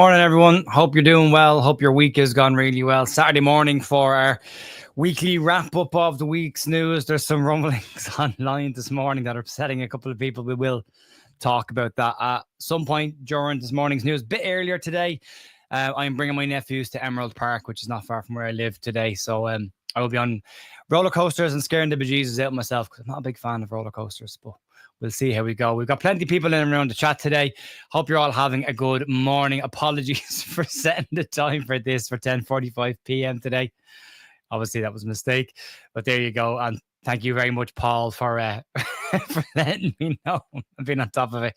Morning, everyone. Hope you're doing well. Hope your week has gone really well. Saturday morning for our weekly wrap-up of the week's news. There's some rumblings online this morning that are upsetting a couple of people. We will talk about that at some point during this morning's news. A bit earlier today, I'm bringing my nephews to Emerald Park, which is not far from where I live today. So I will be on roller coasters and scaring the bejesus out myself because I'm not a big fan of roller coasters, but we'll see how we go. We've got plenty of people in and around the chat today. Hope you're all having a good morning. Apologies for setting the time for this for 10:45 p.m. today. Obviously, that was a mistake, but there you go. And thank you very much, Paul, for for letting me know and being on top of it.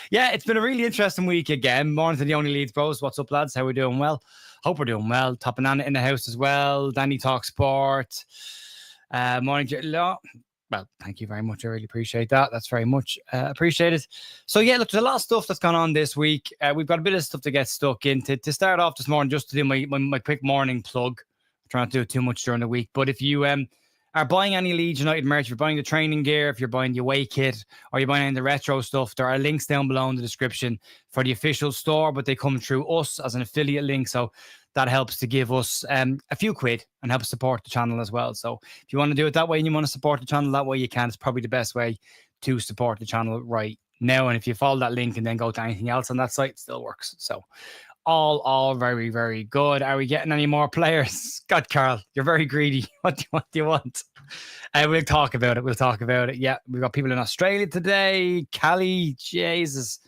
Yeah, it's been a really interesting week again. Morning to the only Leeds bros. What's up, lads? How we doing? Well, hope we're doing well. Top Banana in the house as well. Danny Talk Sport. Morning, well, thank you very much. I really appreciate that. That's very much appreciated. So, yeah, look, there's a lot of stuff that's gone on this week. We've got a bit of stuff to get stuck into. To start off this morning, just to do my quick morning plug. I'm trying not to do it too much during the week. But if you are buying any Leeds United merch, if you're buying the training gear, if you're buying the away kit, or you're buying any of the retro stuff, there are links down below in the description for the official store, but they come through us as an affiliate link. So that helps to give us a few quid and help support the channel as well. So if you want to do it that way and you want to support the channel that way, you can. It's probably the best way to support the channel right now. And if you follow that link and then go to anything else on that site, it still works. So all very, very good. Are we getting any more players? God, Carl, you're very greedy. What do you want? We'll talk about it. We'll talk about it. Yeah, we've got people in Australia today. Callie, Jesus.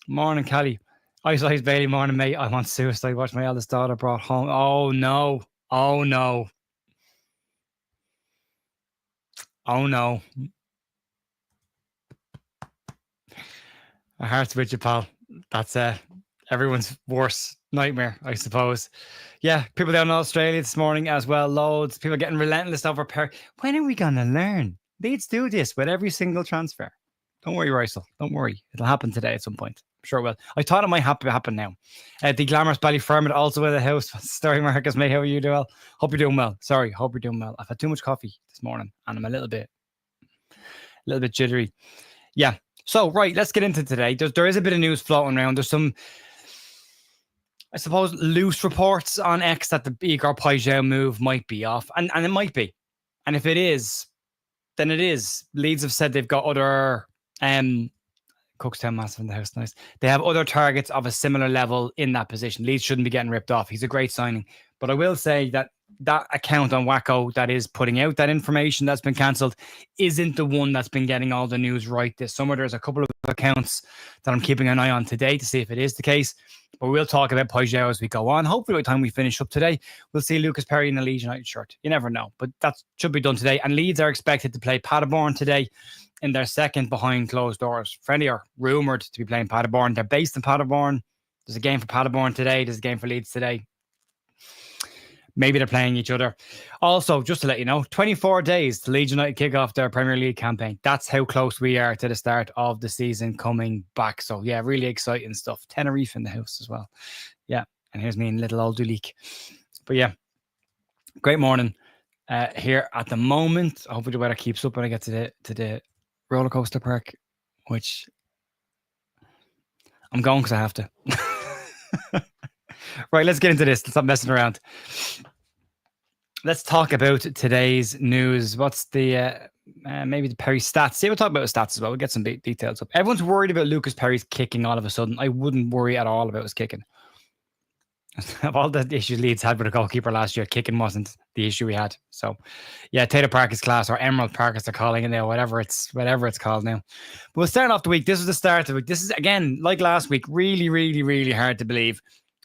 Morning, Callie. Ice Bailey, morning, mate. I want suicide. Watch my eldest daughter brought home. Oh, no. Oh, no. Oh, no. My heart's with you, pal. That's everyone's worst nightmare, I suppose. Yeah, people down in Australia this morning as well. Loads. People getting relentless over Perri. When are we going to learn? Leeds do this with every single transfer. Don't worry, Rysel. Don't worry. It'll happen today at some point. I'm sure it will. I thought it might happen now. The glamorous Ballyfermot also in the house. Story Marcus, mate. How are you doing? Hope you're doing well. Sorry, hope you're doing well. I've had too much coffee this morning and I'm a little bit jittery. Yeah. So, right, let's get into today. There is a bit of news floating around. There's some, I suppose, loose reports on X that the Igor Paixao move might be off. And it might be. And if it is, then it is. Leeds have said they've got other Cookstown massive in the house, nice. They have other targets of a similar level in that position. Leeds shouldn't be getting ripped off. He's a great signing. But I will say that account on Wacko that is putting out that information that's been cancelled isn't the one that's been getting all the news right this summer. There's a couple of accounts that I'm keeping an eye on today to see if it is the case. But we'll talk about Paixao as we go on. Hopefully by the time we finish up today, we'll see Lucas Perri in a Leeds United shirt. You never know. But that should be done today. And Leeds are expected to play Paderborn today in their second behind closed doors. Friendly are rumoured to be playing Paderborn. They're based in Paderborn. There's a game for Paderborn today. There's a game for Leeds today. Maybe they're playing each other. Also, just to let you know, 24 days to Leeds United kick off their Premier League campaign. That's how close we are to the start of the season coming back. So, yeah, really exciting stuff. Tenerife in the house as well. Yeah, and here's me in little old Duleek. But, yeah, great morning here at the moment. Hopefully the weather keeps up when I get to the roller coaster park, which I'm going because I have to. Right, let's get into this. Let's stop messing around. Let's talk about today's news. What's the maybe the Perri stats? See, we'll talk about the stats as well. We'll get some details up. Everyone's worried about Lucas Perry's kicking all of a sudden. I wouldn't worry at all about his kicking. Of all the issues Leeds had with a goalkeeper last year, kicking wasn't the issue we had. So, yeah, Taylor Park is class, or Emerald Park as they're calling it now, whatever it's called now. But we'll start off the week. This is the start of the week. This is, again, like last week, really, really, really hard to believe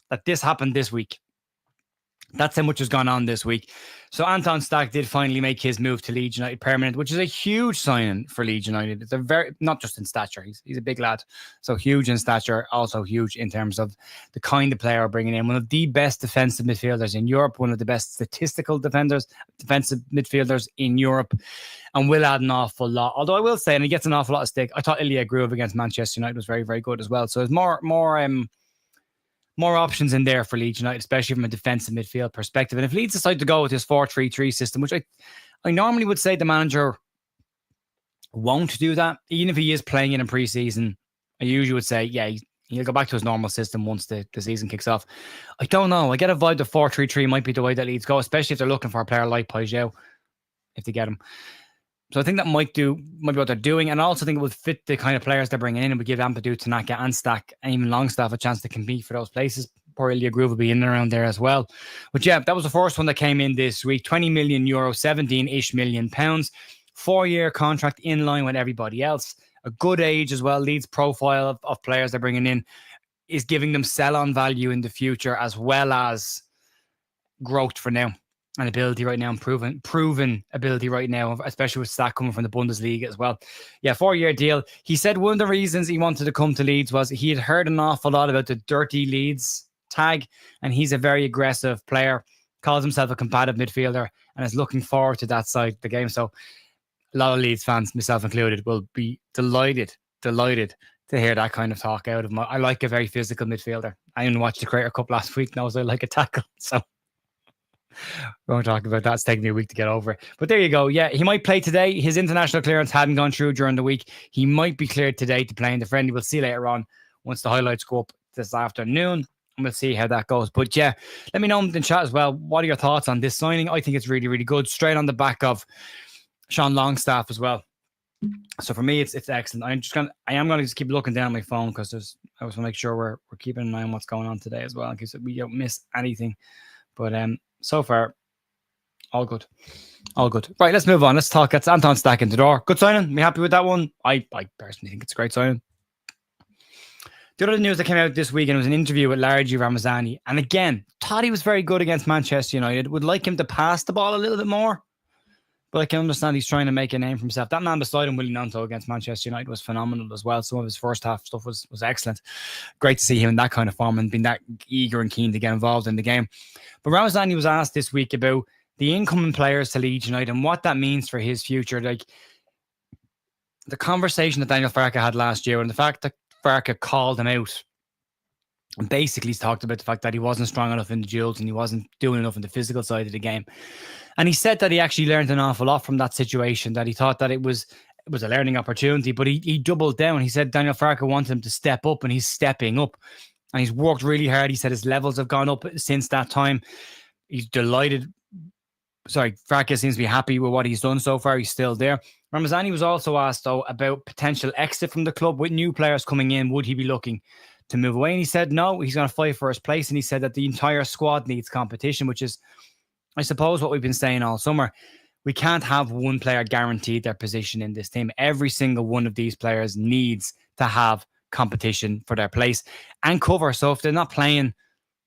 that this happened this week. That's how much has gone on this week. So Anton Stach did finally make his move to Leeds United permanent, which is a huge signing for Leeds United. It's a very, not just in stature, he's a big lad. So huge in stature, also huge in terms of the kind of player we're bringing in. One of the best defensive midfielders in Europe, one of the best statistical defensive midfielders in Europe, and will add an awful lot. Although I will say, and he gets an awful lot of stick, I thought Ilya Gruev against Manchester United was very, very good as well. So there's more options in there for Leeds United, especially from a defensive midfield perspective. And if Leeds decide to go with this 4-3-3 system, which I normally would say the manager won't do that, even if he is playing it in pre-season, I usually would say, yeah, He'll go back to his normal system once the season kicks off. I don't know. I get a vibe that 4-3-3 might be the way that Leeds go, especially if they're looking for a player like Paixao, if they get him. So I think that might be what they're doing. And I also think it would fit the kind of players they're bringing in. It would give Ampadu, Tanaka and Stach and even Longstaff a chance to compete for those places. Poor Ilya Groove will be in and around there as well. But yeah, that was the first one that came in this week. 20 million euro, 17-ish million pounds. 4-year contract in line with everybody else. A good age as well. Leeds profile of players they're bringing in is giving them sell-on value in the future as well as growth for now and ability right now and proven ability right now, especially with Stach coming from the Bundesliga as well. Yeah, 4-year deal. He said one of the reasons he wanted to come to Leeds was he had heard an awful lot about the dirty Leeds tag, and he's a very aggressive player, calls himself a combative midfielder, and is looking forward to that side of the game. So a lot of Leeds fans, myself included, will be delighted to hear that kind of talk out of him. I like a very physical midfielder. I even watched the Creator Cup last week, knows I like a tackle. So we won't talk about that. It's taking me a week to get over it. But there you go. Yeah, he might play today. His international clearance hadn't gone through during the week. He might be cleared today to play in the friendly. We'll see later on once the highlights go up this afternoon. And we'll see how that goes. But yeah, let me know in the chat as well. What are your thoughts on this signing? I think it's really, really good. Straight on the back of Sean Longstaff as well. So for me, it's excellent. I am gonna just keep looking down at my phone because I just want to make sure we're keeping an eye on what's going on today as well in case we don't miss anything. But so far, all good. Right, let's move on. Let's talk. That's Anton Stach in the door. Good signing. Me happy with that one. I personally think it's a great signing. The other news that came out this weekend was an interview with Largi Ramazani, and again, thought he was very good against Manchester United. Would like him to pass the ball a little bit more. But I can understand he's trying to make a name for himself. That man beside him, Willie Nanto, against Manchester United was phenomenal as well. Some of his first half stuff was excellent. Great to see him in that kind of form and being that eager and keen to get involved in the game. But Ramazani was asked this week about the incoming players to Leeds United and what that means for his future. Like the conversation that Daniel Farke had last year and the fact that Farke called him out and basically talked about the fact that he wasn't strong enough in the duels and he wasn't doing enough in the physical side of the game. And he said that he actually learned an awful lot from that situation, that he thought that it was a learning opportunity, but he doubled down. He said Daniel Farke wanted him to step up and he's stepping up. And he's worked really hard. He said his levels have gone up since that time. He's delighted. Sorry, Farke seems to be happy with what he's done so far. He's still there. Ramazani was also asked, though, about potential exit from the club with new players coming in. Would he be looking to move away? And he said no, he's going to fight for his place. And he said that the entire squad needs competition, which is, I suppose, what we've been saying all summer. We can't have one player guaranteed their position in this team. Every single one of these players needs to have competition for their place and cover. So if they're not playing,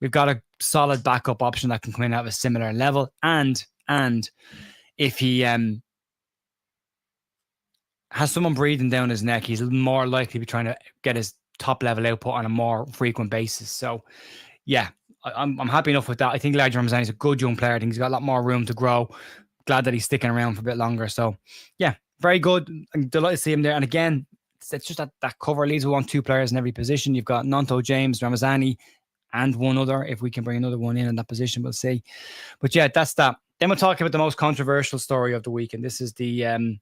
we've got a solid backup option that can come in at a similar level. And if he has someone breathing down his neck, he's more likely to be trying to get his top level output on a more frequent basis. So yeah, I'm happy enough with that. I think Largi Ramazani is a good young player. I think he's got a lot more room to grow. Glad that he's sticking around for a bit longer. So yeah, very good. I'm delighted to see him there. And again, it's just that cover. Leeds will want two players in every position. You've got Nanto, James, Ramazani, and one other. If we can bring another one in that position, we'll see. But yeah, that's that. Then we'll talk about the most controversial story of the week. And this is the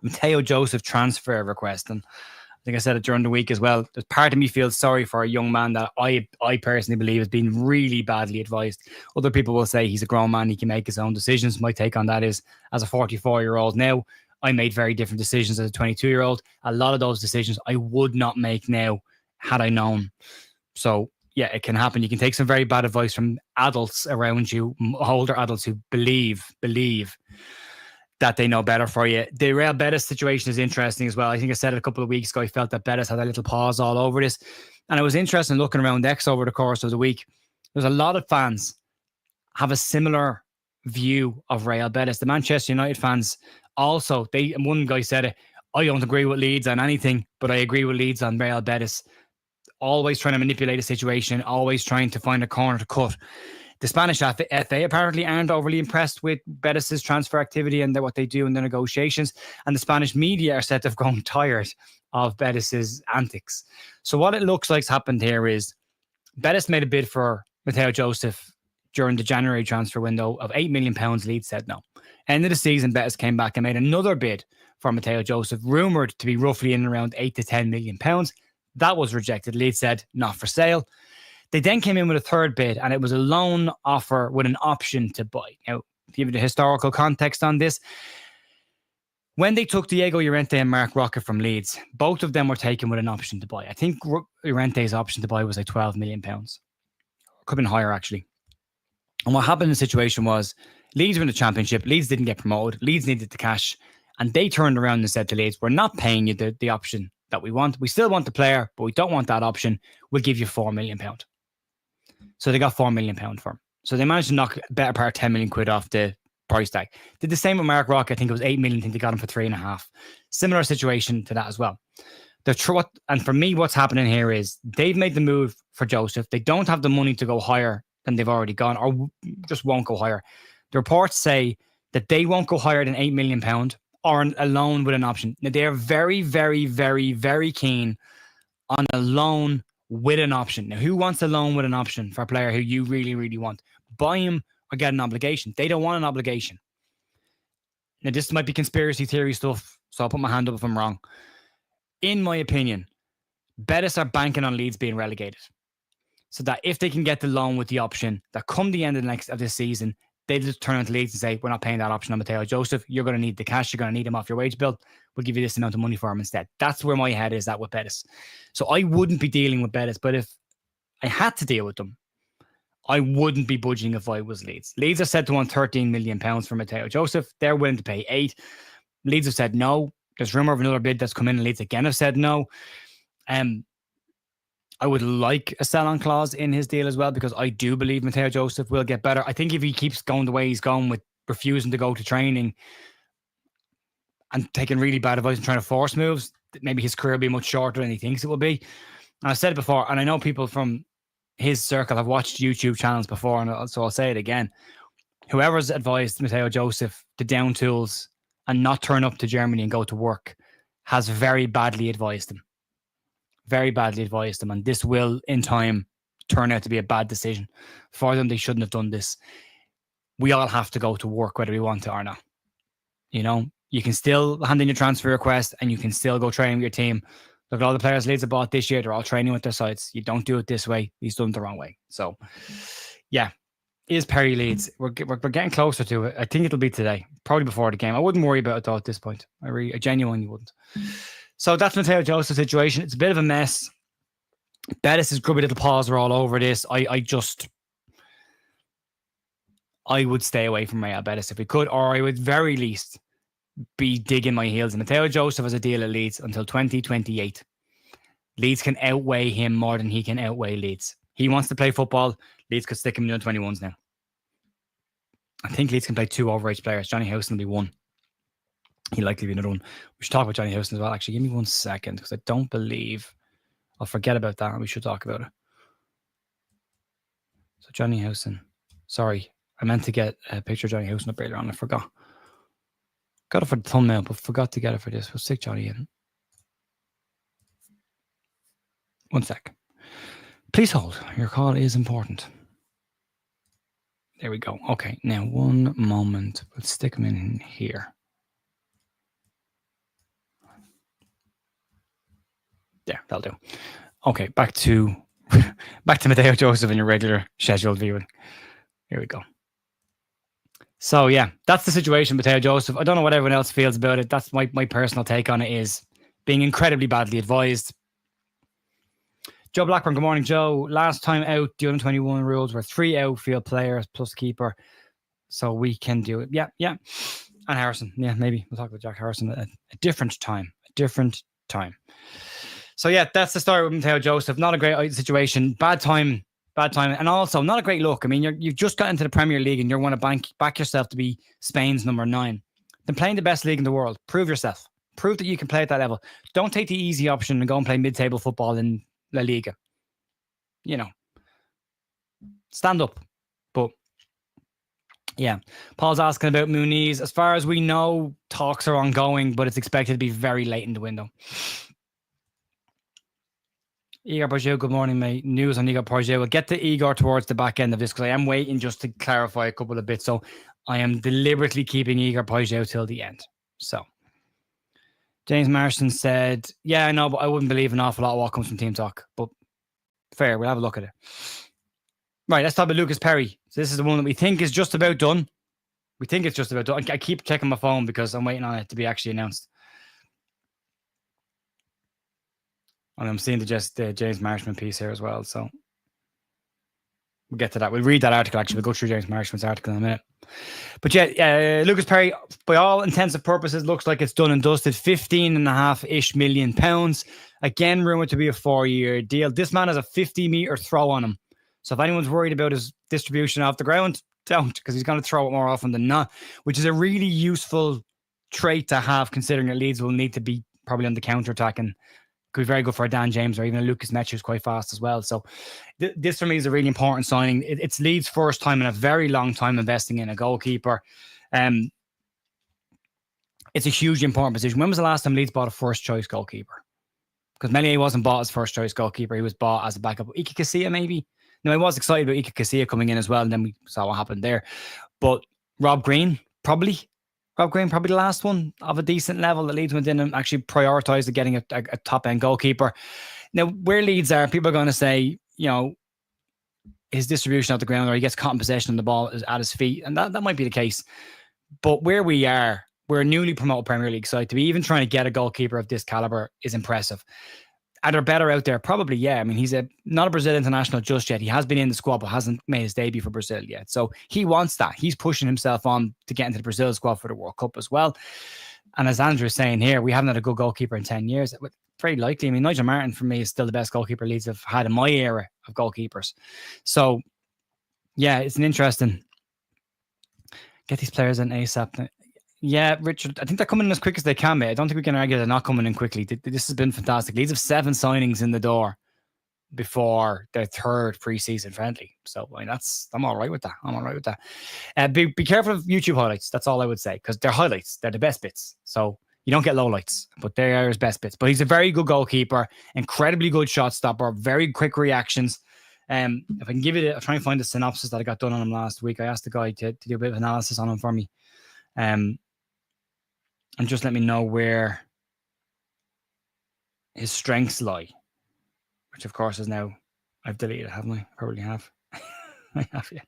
Matteo Joseph transfer request. And I think I said it during the week as well. There's part of me feels sorry for a young man that I personally believe has been really badly advised. Other people will say he's a grown man, he can make his own decisions. My take on that is, as a 44-year-old now, I made very different decisions as a 22-year-old. A lot of those decisions I would not make now had I known. So yeah, it can happen. You can take some very bad advice from adults around you, older adults who believe that they know better for you. The Real Betis situation is interesting as well. I think I said it a couple of weeks ago. I felt that Betis had a little pause all over this. And it was interesting looking around X over the course of the week. There's a lot of fans have a similar view of Real Betis. The Manchester United fans also, one guy said it, I don't agree with Leeds on anything, but I agree with Leeds on Real Betis. Always trying to manipulate a situation, always trying to find a corner to cut. The Spanish FA apparently aren't overly impressed with Betis' transfer activity and what they do in the negotiations. And the Spanish media are said to have grown tired of Betis' antics. So what it looks like's happened here is Betis made a bid for Matteo Joseph during the January transfer window of £8 million. Leeds said no. End of the season, Betis came back and made another bid for Matteo Joseph, rumoured to be roughly in around £8 to £10 million. That was rejected. Leeds said, not for sale. They then came in with a third bid, and it was a loan offer with an option to buy. Now, to give you the historical context on this, when they took Diego Llorente and Mark Roca from Leeds, both of them were taken with an option to buy. I think Llorente's option to buy was like £12 million. Could have been higher, actually. And what happened in the situation was Leeds were in the Championship. Leeds didn't get promoted. Leeds needed the cash. And they turned around and said to Leeds, we're not paying you the option that we want. We still want the player, but we don't want that option. We'll give you £4 million. So they got £4 million for him. So they managed to knock a better part of 10 million quid off the price tag. Did the same with Mark Rock. I think it was 8 million. I think they got him for 3.5. Similar situation to that as well. And for me, what's happening here is they've made the move for Joseph. They don't have the money to go higher than they've already gone, or just won't go higher. The reports say that they won't go higher than £8 million or a loan with an option. Now, they are very, very, very, very keen on a loan with an option. Now, who wants a loan with an option for a player who you really, really want? Buy him or get an obligation. They don't want an obligation. Now, this might be conspiracy theory stuff, so I'll put my hand up if I'm wrong. In my opinion, Betis are banking on Leeds being relegated, so that if they can get the loan with the option, that come the end of this season, they just turn on to Leeds and say, we're not paying that option on Matteo Joseph. You're going to need the cash. You're going to need him off your wage bill. We'll give you this amount of money for him instead. That's where my head is at with Betis. So I wouldn't be dealing with Betis, but if I had to deal with them, I wouldn't be budging if I was Leeds. Leeds are said to want £13 million for Matteo Joseph. They're willing to pay 8. Leeds have said no. There's rumour of another bid that's come in, and Leeds again have said no. I would like a sell-on clause in his deal as well, because I do believe Matteo Joseph will get better. I think if he keeps going the way he's going with refusing to go to training and taking really bad advice and trying to force moves, maybe his career will be much shorter than he thinks it will be. And I've said it before, and I know people from his circle have watched YouTube channels before, and so I'll say it again. Whoever's advised Matteo Joseph to down tools and not turn up to Germany and go to work has very badly advised him. Very badly advised them, and this will in time turn out to be a bad decision for them. They shouldn't have done this. We all have to go to work whether we want to or not. You know, you can still hand in your transfer request and you can still go training with your team. Look at all the players Leeds have bought this year. They're all training with their sides. You don't do it this way. He's done it the wrong way. So yeah, is Perri Leeds. We're getting closer to it. I think it'll be today, probably before the game. I wouldn't worry about it though at this point. I genuinely wouldn't. So that's Matteo Joseph situation. It's a bit of a mess. Betis' grubby little paws are all over this. I would stay away from Real Betis if we could, or I would very least be digging my heels. And Matteo Joseph has a deal at Leeds until 2028. Leeds can outweigh him more than he can outweigh Leeds. He wants to play football. Leeds could stick him in the 21s now. I think Leeds can play 2 overage players. Johnny Howson will be 1. He'll likely be another one. We should talk about Johnny Howson as well. Actually, give me 1 second, because I don't believe I'll forget about that and we should talk about it. So Johnny Howson. Sorry, I meant to get a picture of Johnny Howson up earlier on. I forgot. Got it for the thumbnail, but forgot to get it for this. We'll stick Johnny in. 1 sec. Please hold. Your call is important. There we go. Okay, now 1 moment. Let's stick him in here. Yeah, that'll do. Okay, back to Matteo Joseph in your regular scheduled viewing. Here we go. So yeah, that's the situation, Matteo Joseph. I don't know what everyone else feels about it. That's my personal take on it, is being incredibly badly advised. Joe Blackburn, good morning, Joe. Last time out, the under-21 rules were 3 outfield players plus keeper. So we can do it. Yeah. And Harrison. Yeah, maybe. We'll talk about Jack Harrison at a different time. So yeah, that's the story with Matteo Joseph. Not a great situation. Bad time, and also not a great look. I mean, you've just got into the Premier League and you want to back yourself to be Spain's number 9. Then playing the best league in the world. Prove yourself. Prove that you can play at that level. Don't take the easy option and go and play mid-table football in La Liga. You know, stand up. But yeah, Paul's asking about Muniz. As far as we know, talks are ongoing, but it's expected to be very late in the window. Igor Paixao, good morning, mate. News on Igor Paixao. We'll get to Igor towards the back end of this, because I am waiting just to clarify a couple of bits. So I am deliberately keeping Igor Paixao till the end. So James Marston said, yeah, I know, but I wouldn't believe an awful lot of what comes from Team Talk. But fair, we'll have a look at it. Right, let's talk about Lucas Perri. So this is the one that we think is just about done. We think it's just about done. I keep checking my phone because I'm waiting on it to be actually announced. And I'm seeing the James Marshman piece here as well. So we'll get to that. We'll read that article, actually. We'll go through James Marshman's article in a minute. But yeah, Lucas Perri, by all intents and purposes, looks like it's done and dusted. 15.5-ish million pounds. Again, rumored to be a 4-year deal. This man has a 50-meter throw on him. So if anyone's worried about his distribution off the ground, don't, because he's going to throw it more often than not, which is a really useful trait to have, considering that Leeds will need to be probably on the counter-attack, and could be very good for a Dan James or even a Lucas Metch, who's quite fast as well. So this for me is a really important signing. It's Leeds' first time in a very long time investing in a goalkeeper. It's a hugely important position. When was the last time Leeds bought a first-choice goalkeeper? Because Meslier wasn't bought as first-choice goalkeeper. He was bought as a backup. Iker Casillas, maybe? No, I was excited about Igor Paixao coming in as well, and then we saw what happened there. But Rob Green, probably the last one of a decent level that Leeds went in and actually prioritised getting a top-end goalkeeper. Now, where Leeds are, people are going to say, his distribution out the ground, or he gets caught in possession of the ball at his feet, and that might be the case. But where we are, we're a newly promoted Premier League side. To be even trying to get a goalkeeper of this calibre is impressive. Are there better out there? Probably, yeah. I mean, he's not a Brazil international just yet. He has been in the squad, but hasn't made his debut for Brazil yet. So he wants that. He's pushing himself on to get into the Brazil squad for the World Cup as well. And as Andrew is saying here, we haven't had a good goalkeeper in 10 years. Very likely. I mean, Nigel Martin, for me, is still the best goalkeeper Leeds have had in my era of goalkeepers. So, yeah, it's an interesting... Get these players in ASAP. Yeah, Richard, I think they're coming in as quick as they can, mate. I don't think we can argue they're not coming in quickly. This has been fantastic. Leeds have 7 signings in the door before their 3rd pre-season friendly. So, I mean, I'm all right with that. Be careful of YouTube highlights. That's all I would say, because they're highlights. They're the best bits. So, you don't get lowlights, but they are his best bits. But he's a very good goalkeeper, incredibly good shot stopper, very quick reactions. If I can give it, I'll try and find the synopsis that I got done on him last week. I asked the guy to do a bit of analysis on him for me. And just let me know where his strengths lie, which of course is now, I've deleted it, haven't I? Probably have. I have, yeah.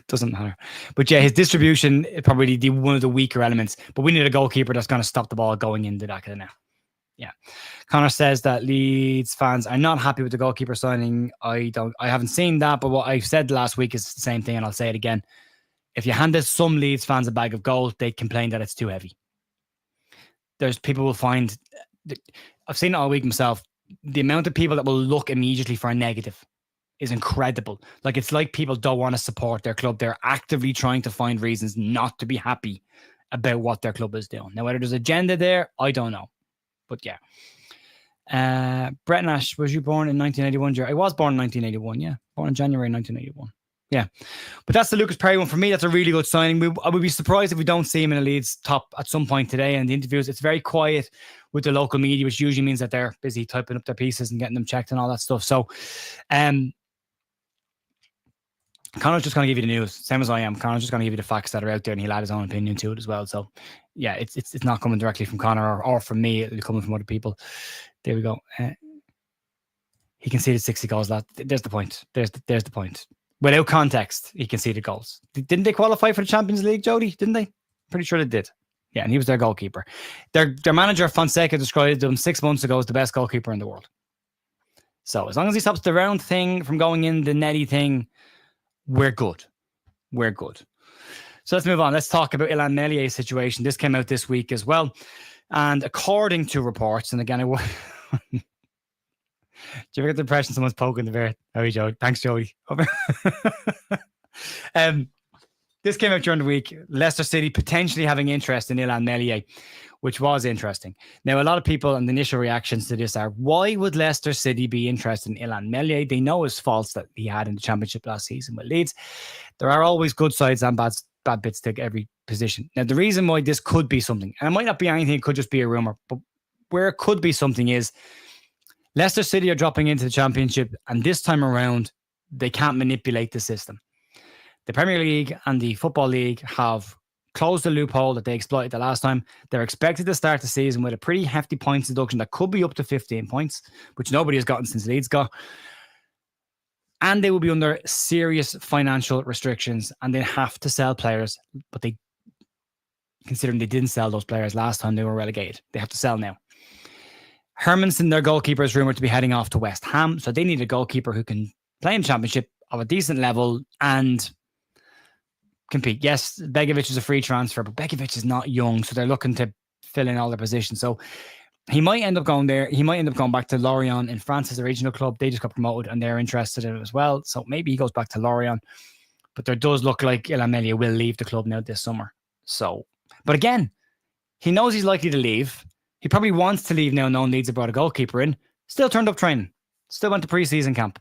Doesn't matter. But yeah, his distribution is probably one of the weaker elements, but we need a goalkeeper that's going to stop the ball going into the back of the net. Yeah. Connor says that Leeds fans are not happy with the goalkeeper signing. I haven't seen that, but what I said last week is the same thing, and I'll say it again. If you handed some Leeds fans a bag of gold, they'd complain that it's too heavy. There's people will find, I've seen it all week myself, the amount of people that will look immediately for a negative is incredible. Like, it's like people don't want to support their club. They're actively trying to find reasons not to be happy about what their club is doing. Now, whether there's agenda there, I don't know. But yeah. Brett Nash, was you born in 1981? I was born in 1981, yeah. Born in January 1981. Yeah. But that's the Lucas Perri one. For me, that's a really good signing. I would be surprised if we don't see him in a Leeds top at some point today. And the interviews, it's very quiet with the local media, which usually means that they're busy typing up their pieces and getting them checked and all that stuff. So, Connor's just going to give you the news, same as I am. Connor's just going to give you the facts that are out there, and he'll add his own opinion to it as well. So, yeah, it's not coming directly from Connor or from me. It'll be coming from other people. There we go. He conceded 60 goals. There's the point. There's the point. Without context, he conceded goals. Didn't they qualify for the Champions League, Jody? Didn't they? Pretty sure they did. Yeah, and he was their goalkeeper. Their manager, Fonseca, described him 6 months ago as the best goalkeeper in the world. So as long as he stops the round thing from going in, the netty thing, we're good. We're good. So let's move on. Let's talk about Ilan Meslier's situation. This came out this week as well. And according to reports, and again, do you ever get the impression someone's poking the bear? How are you, Joey? Thanks, Joey. This came out during the week. Leicester City potentially having interest in Ilan Meslier, which was interesting. Now, a lot of people and the initial reactions to this are, why would Leicester City be interested in Ilan Meslier? They know his faults that he had in the Championship last season with Leeds. There are always good sides and bad bits to every position. Now, the reason why this could be something, and it might not be anything, it could just be a rumour, but where it could be something is Leicester City are dropping into the Championship, and this time around, they can't manipulate the system. The Premier League and the Football League have closed the loophole that they exploited the last time. They're expected to start the season with a pretty hefty points deduction that could be up to 15 points, which nobody has gotten since Leeds got. And they will be under serious financial restrictions, and they have to sell players, but they, considering they didn't sell those players last time they were relegated, they have to sell now. Hermanson, their goalkeeper, is rumoured to be heading off to West Ham, so they need a goalkeeper who can play in Championship of a decent level and compete. Yes, Begovic is a free transfer, but Begovic is not young, so they're looking to fill in all their positions. So he might end up going there. He might end up going back to Lorient in France as a regional club. They just got promoted and they're interested in it as well. So maybe he goes back to Lorient. But there does look like Ilan Meslier will leave the club now this summer. So, but again, he knows he's likely to leave. He probably wants to leave now, knowing Leeds have brought a goalkeeper in. Still turned up training. Still went to pre-season camp.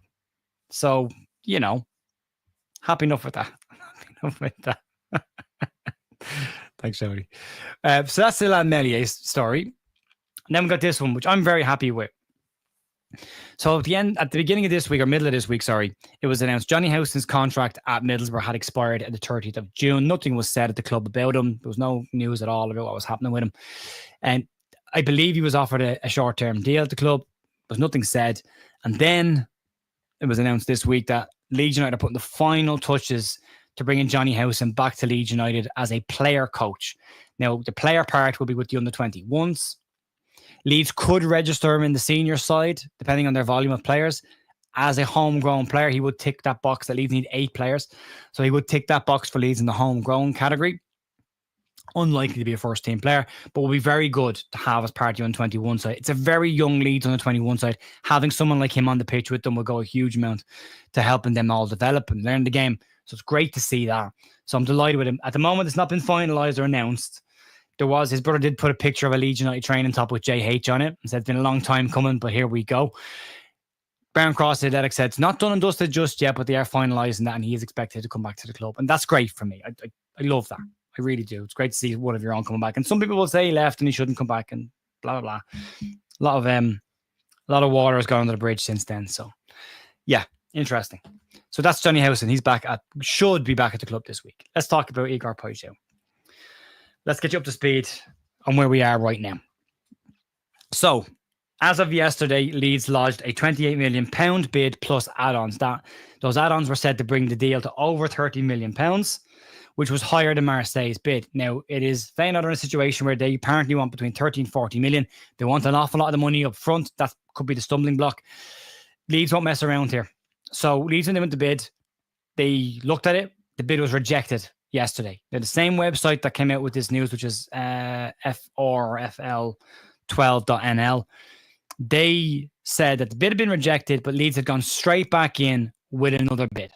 So, happy enough with that. Happy enough with that. Thanks, Jody. So that's Ilan Meslier's story. And then we got this one, which I'm very happy with. So at the beginning of this week, or middle of this week, it was announced Johnny Howson's contract at Middlesbrough had expired at the 30th of June. Nothing was said at the club about him. There was no news at all about what was happening with him. And I believe he was offered a short-term deal at the club. There was nothing said. And then it was announced this week that Leeds United are putting the final touches to bringing Johnny Howson back to Leeds United as a player coach. Now, the player part will be with the under-21s. Leeds could register him in the senior side, depending on their volume of players. As a homegrown player, he would tick that box that Leeds need 8 players. So he would tick that box for Leeds in the homegrown category. Unlikely to be a first-team player, but will be very good to have as part of the under-21 side. It's a very young Leeds under-21 side. Having someone like him on the pitch with them will go a huge amount to helping them all develop and learn the game. So it's great to see that. So I'm delighted with him. At the moment, it's not been finalised or announced. His brother did put a picture of a Leeds United training top with JH on it and said it's been a long time coming, but here we go. Brown Cross Athletic said it's not done and dusted just yet, but they are finalising that and he is expected to come back to the club. And that's great for me. I love that. I really do. It's great to see one of your own coming back. And some people will say he left and he shouldn't come back and blah, blah, blah. A lot of water has gone under the bridge since then. So, yeah, interesting. So that's Johnny Howson. He's should be back at the club this week. Let's talk about Igor Paixao. Let's get you up to speed on where we are right now. So, as of yesterday, Leeds lodged a £28 million bid plus add-ons. Those add-ons were said to bring the deal to over £30 million, which was higher than Marseille's bid. Now, it is Feyenoord in a situation where they apparently want between 30 and 40 million. They want an awful lot of the money up front. That could be the stumbling block. Leeds won't mess around here. So, Leeds, when they went to bid, they looked at it. The bid was rejected yesterday. They're the same website that came out with this news, which is FL12.nl. They said that the bid had been rejected, but Leeds had gone straight back in with another bid.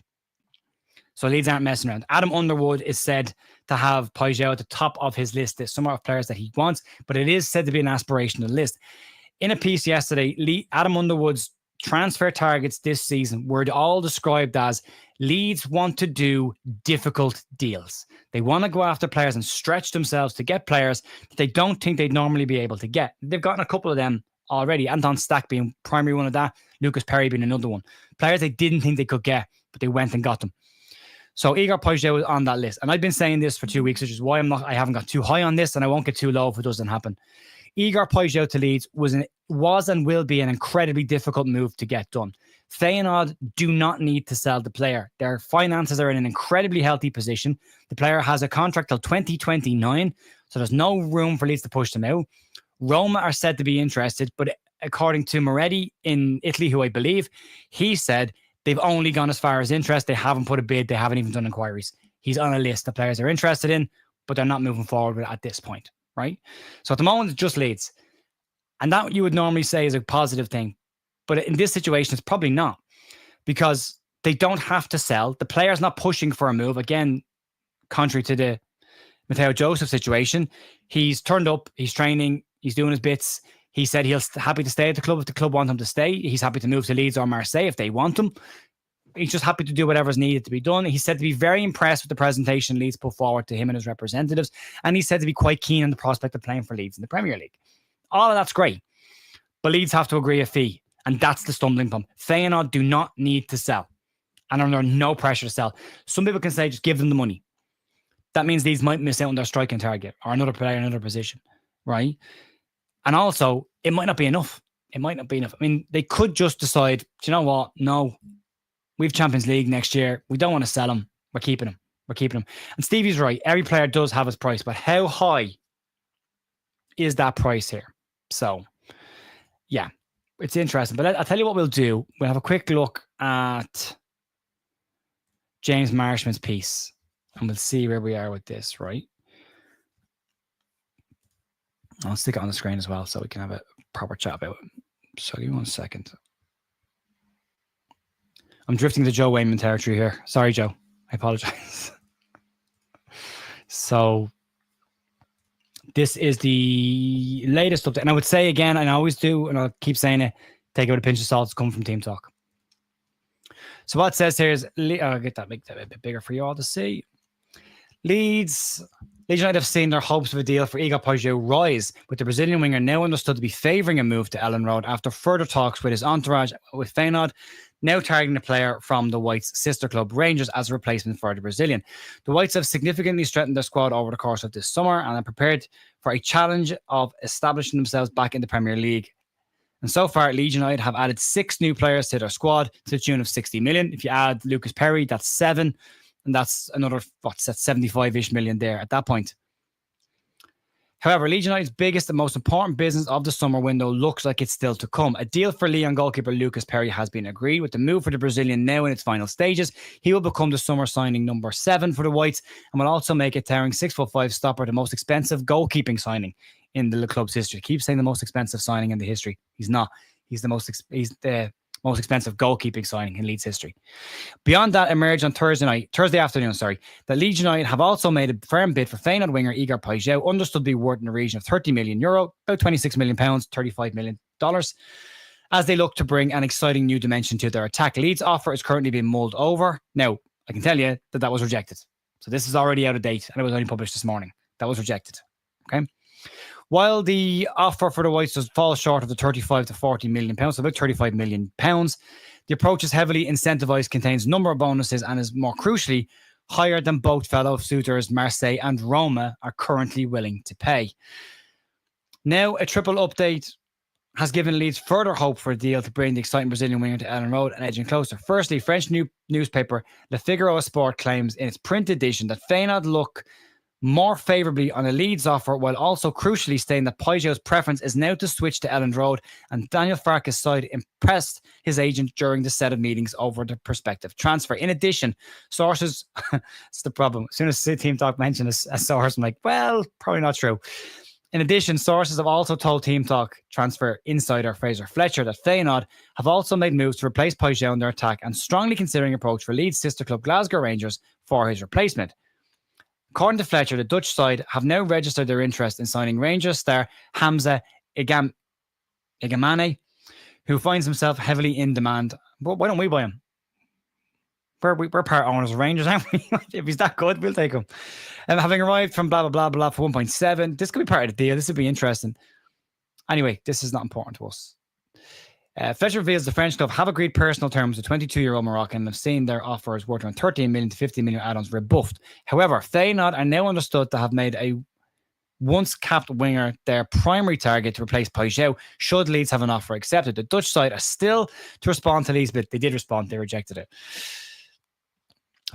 So Leeds aren't messing around. Adam Underwood is said to have Paixao at the top of his list. There's some of players that he wants, but it is said to be an aspirational list. In a piece yesterday, Adam Underwood's transfer targets this season were all described as Leeds want to do difficult deals. They want to go after players and stretch themselves to get players that they don't think they'd normally be able to get. They've gotten a couple of them already. Anton Stach being primary one of that. Lucas Perri being another one. Players they didn't think they could get, but they went and got them. So Igor Paixao was on that list. And I've been saying this for 2 weeks, which is why I haven't got too high on this, and I won't get too low if it doesn't happen. Igor Paixao to Leeds was and will be an incredibly difficult move to get done. Feyenoord do not need to sell the player. Their finances are in an incredibly healthy position. The player has a contract till 2029, so there's no room for Leeds to push them out. Roma are said to be interested, but according to Moretti in Italy, who I believe, he said they've only gone as far as interest. They haven't put a bid. They haven't even done inquiries. He's on a list of players they're interested in, but they're not moving forward with it at this point, right? So at the moment, it's just Leeds. And that you would normally say is a positive thing. But in this situation, it's probably not, because they don't have to sell. The player's not pushing for a move. Again, contrary to the Matteo Joseph situation, he's turned up, he's training, he's doing his bits. He said he's happy to stay at the club if the club want him to stay. He's happy to move to Leeds or Marseille if they want him. He's just happy to do whatever's needed to be done. He said to be very impressed with the presentation Leeds put forward to him and his representatives. And he said to be quite keen on the prospect of playing for Leeds in the Premier League. All of that's great. But Leeds have to agree a fee. And that's the stumbling block. Feyenoord do not need to sell. And are under no pressure to sell. Some people can say, just give them the money. that means these might miss out on their striking target or another player in another position, right? And also, it might not be enough. It might not be enough. I mean, they could just decide, do you know what? No, we've Champions League next year. We don't want to sell him. We're keeping him. We're keeping him. And Stevie's right. Every player does have his price, but how high is that price here? So, yeah, it's interesting. But I'll tell you what we'll do. We'll have a quick look at James Marshman's piece, and we'll see where we are with this, right? I'll stick it on the screen as well so we can have a proper chat about it. So give me 1 second. I'm drifting to Joe Wayman territory here. Sorry, Joe. I apologize. So this is the latest update. And I would say again, and I always do, and I'll keep saying it, take it with a pinch of salt. It's coming from Team Talk. So what it says here is, I'll get that, make that a bit bigger for you all to see. Leeds United have seen their hopes of a deal for Igor Paixao rise, with the Brazilian winger now understood to be favouring a move to Ellen Road after further talks with his entourage with Feyenoord, now targeting the player from the Whites' sister club Rangers as a replacement for the Brazilian. The Whites have significantly strengthened their squad over the course of this summer and are prepared for a challenge of establishing themselves back in the Premier League. And so far, Leeds United have added 6 new players to their squad to the tune of 60 million. If you add Lucas Perri, that's 7. And that's another, what's that, 75-ish million there at that point. However, Leeds United's biggest and most important business of the summer window looks like it's still to come. A deal for Lyon goalkeeper Lucas Perri has been agreed, with the move for the Brazilian now in its final stages. He will become the summer signing number 7 for the Whites and will also make a towering 6'5" stopper the most expensive goalkeeping signing in the club's history. Keep saying the most expensive signing in the history. He's not. He's the most expensive goalkeeping signing in Leeds history. Beyond that, emerged on Thursday afternoon, that Leeds United have also made a firm bid for Feyenoord winger Igor Paixao, understood to be worth in the region of €30 million, about £26 million, $35 million, as they look to bring an exciting new dimension to their attack. Leeds' offer is currently being mulled over. Now, I can tell you that was rejected. So this is already out of date, and it was only published this morning. That was rejected. Okay. While the offer for the Whites does fall short of the 35 to 40 million pounds, so about 35 million pounds, the approach is heavily incentivized, contains a number of bonuses, and is more crucially higher than both fellow suitors Marseille and Roma are currently willing to pay. Now, a triple update has given Leeds further hope for a deal to bring the exciting Brazilian winger to Ellen Road and edging closer. Firstly, French newspaper Le Figaro Sport claims in its print edition that Feyenoord look more favourably on a Leeds offer, while also crucially stating that Paixao's preference is now to switch to Ellen Road, and Daniel Farke's side impressed his agent during the set of meetings over the prospective transfer. In addition, sources, it's the problem. As soon as Team Talk mentioned a source, I'm like, well, probably not true. In addition, sources have also told Team Talk transfer insider Fraser Fletcher that Feyenoord have also made moves to replace Paixao in their attack and strongly considering approach for Leeds' sister club Glasgow Rangers for his replacement. According to Fletcher, the Dutch side have now registered their interest in signing Rangers star Hamza Igamane, who finds himself heavily in demand. But why don't we buy him? We're part owners of Rangers, aren't we? If he's that good, we'll take him. Having arrived from blah, blah, blah, blah for 1.7, this could be part of the deal. This would be interesting. Anyway, this is not important to us. Fletcher reveals the French club have agreed personal terms with 22-year-old Moroccan and have seen their offers worth around 13 million to 50 million add-ons rebuffed. However, Feyenoord are now understood to have made a once-capped winger their primary target to replace Paixao should Leeds have an offer accepted. The Dutch side are still to respond to Leeds' bid. They did respond. They rejected it.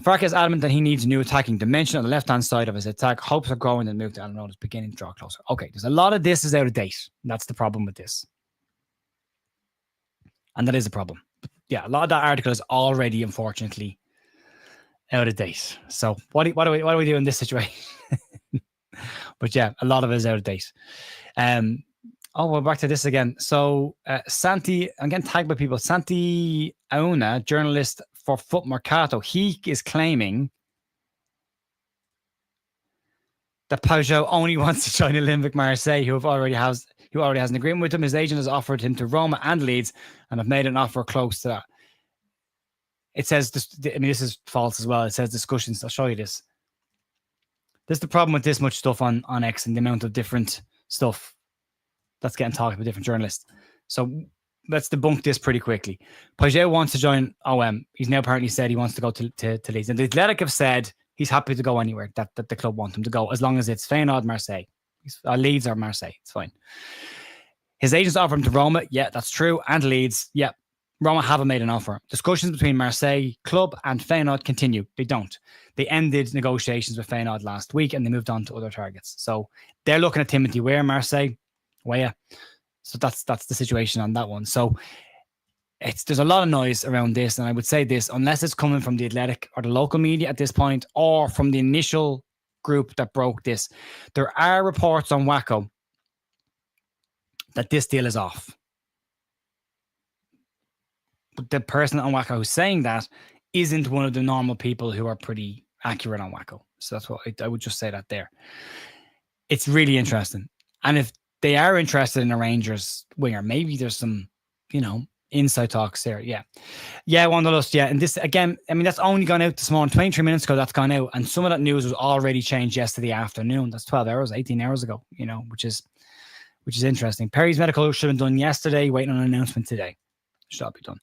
Farke is adamant that he needs a new attacking dimension on the left-hand side of his attack. Hopes are growing and move to Ellen Road is beginning to draw closer. Okay, there's a lot of this is out of date. That's the problem with this. And that is a problem. But yeah, a lot of that article is already, unfortunately, out of date. So what do we do in this situation? But yeah, a lot of it is out of date. We're back to this again. So Santi, I'm getting tagged by people. Santi Auna, journalist for Foot Mercato, he is claiming that Paixao only wants to join Olympique Marseille, who already has an agreement with him. His agent has offered him to Roma and Leeds and have made an offer close to that. It says, this is false as well. It says discussions. I'll show you this. This is the problem with this much stuff on X and the amount of different stuff that's getting talked by different journalists. So let's debunk this pretty quickly. Paixao wants to join OM. He's now apparently said he wants to go to Leeds. And the Athletic have said, He's happy to go anywhere that the club want him to go, as long as it's Feyenoord, Marseille. Leeds or Marseille. It's fine. His agents offer him to Roma. Yeah, that's true. And Leeds. Yeah. Roma haven't made an offer. Discussions between Marseille club and Feyenoord continue. They don't. They ended negotiations with Feyenoord last week and they moved on to other targets. So they're looking at Timothy Weah, Marseille. Well, yeah. So that's the situation on that one. So there's a lot of noise around this. And I would say this, unless it's coming from the Athletic or the local media at this point, or from the initial group that broke this, there are reports on Waco that this deal is off. But the person on Waco who's saying that isn't one of the normal people who are pretty accurate on Waco. So that's what I would just say that there. It's really interesting. And if they are interested in a Rangers winger, maybe there's some, inside talks there. Yeah. Yeah, Wanderlust. Yeah. And this, again, I mean, that's only gone out this morning. 23 minutes ago, that's gone out. And some of that news was already changed yesterday afternoon. That's 12 hours, 18 hours ago, which is interesting. Perry's medical should have been done yesterday, waiting on an announcement today. Should be done.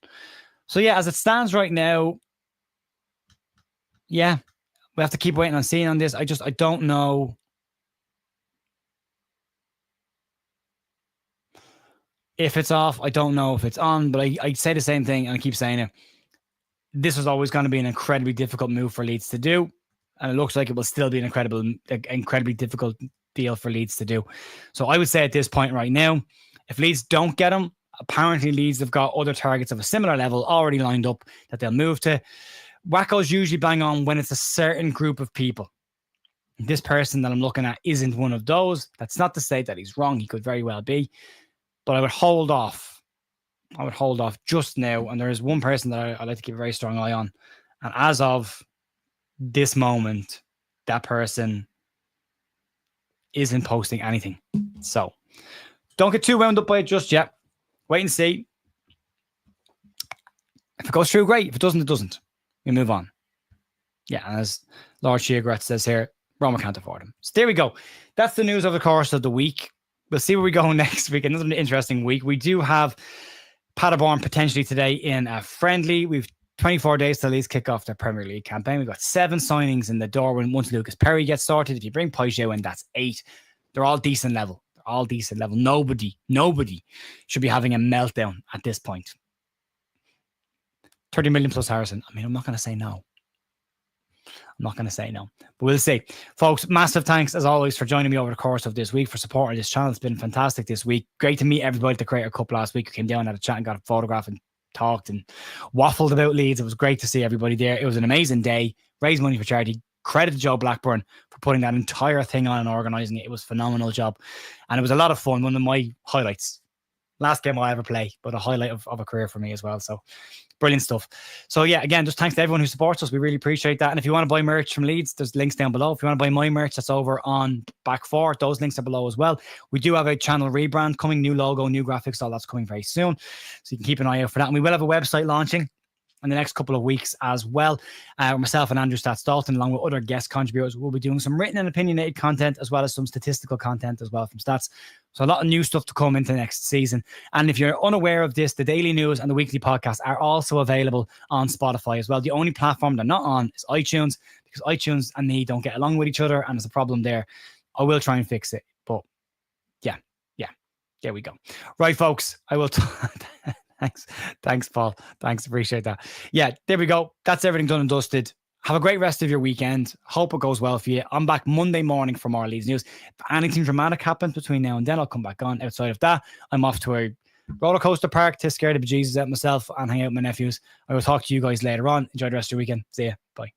So yeah, as it stands right now, yeah, we have to keep waiting on seeing on this. I don't know. If it's off, I don't know if it's on, but I say the same thing and I keep saying it. This was always going to be an incredibly difficult move for Leeds to do. And it looks like it will still be an incredibly difficult deal for Leeds to do. So I would say at this point right now, if Leeds don't get him, apparently Leeds have got other targets of a similar level already lined up that they'll move to. Wacko's usually bang on when it's a certain group of people. This person that I'm looking at isn't one of those. That's not to say that he's wrong. He could very well be. But I would hold off. Just now. And there is one person that I like to keep a very strong eye on. And as of this moment, that person isn't posting anything. So don't get too wound up by it just yet. Wait and see. If it goes through, great. If it doesn't, it doesn't. We move on. Yeah, and as Lord Sheargrat says here, Roma can't afford him. So there we go. That's the news over the course of the week. We'll see where we go next week. Another interesting week. We do have Paderborn potentially today in a friendly. We've 24 days till Leeds kick off their Premier League campaign. We've got 7 signings in the door once Lucas Perry gets started. If you bring Paixao in, that's 8. They're all decent level. Nobody should be having a meltdown at this point. 30 million plus Howson. I mean, I'm not going to say no. But we'll see. Folks, massive thanks as always for joining me over the course of this week, for supporting this channel. It's been fantastic this week. Great to meet everybody at the Creator Cup last week who came down, had a chat and got a photograph and talked and waffled about Leeds. It was great to see everybody there. It was an amazing day. Raised money for charity. Credit to Joe Blackburn for putting that entire thing on and organising it. It was a phenomenal job. And it was a lot of fun. One of my highlights. Last game I ever play, but a highlight of a career for me as well. So brilliant stuff. So yeah, again, just thanks to everyone who supports us. We really appreciate that. And if you want to buy merch from Leeds, there's links down below. If you want to buy my merch, that's over on Back 4. Those links are below as well. We do have a channel rebrand coming, new logo, new graphics, all that's coming very soon. So you can keep an eye out for that. And we will have a website launching in the next couple of weeks as well. Myself and Andrew Stats-Dalton, along with other guest contributors, will be doing some written and opinionated content as well as some statistical content as well from Stats. So a lot of new stuff to come into next season. And if you're unaware of this, the daily news and the weekly podcast are also available on Spotify as well. The only platform they're not on is iTunes, because iTunes and me don't get along with each other and there's a problem there. I will try and fix it. But yeah, there we go. Right, folks, I will... Thanks, Paul. Thanks, appreciate that. Yeah, there we go. That's everything done and dusted. Have a great rest of your weekend. Hope it goes well for you. I'm back Monday morning for more Leeds news. If anything dramatic happens between now and then, I'll come back on. Outside of that, I'm off to a roller coaster park to scare the bejesus out myself and hang out with my nephews. I will talk to you guys later on. Enjoy the rest of your weekend. See ya. Bye.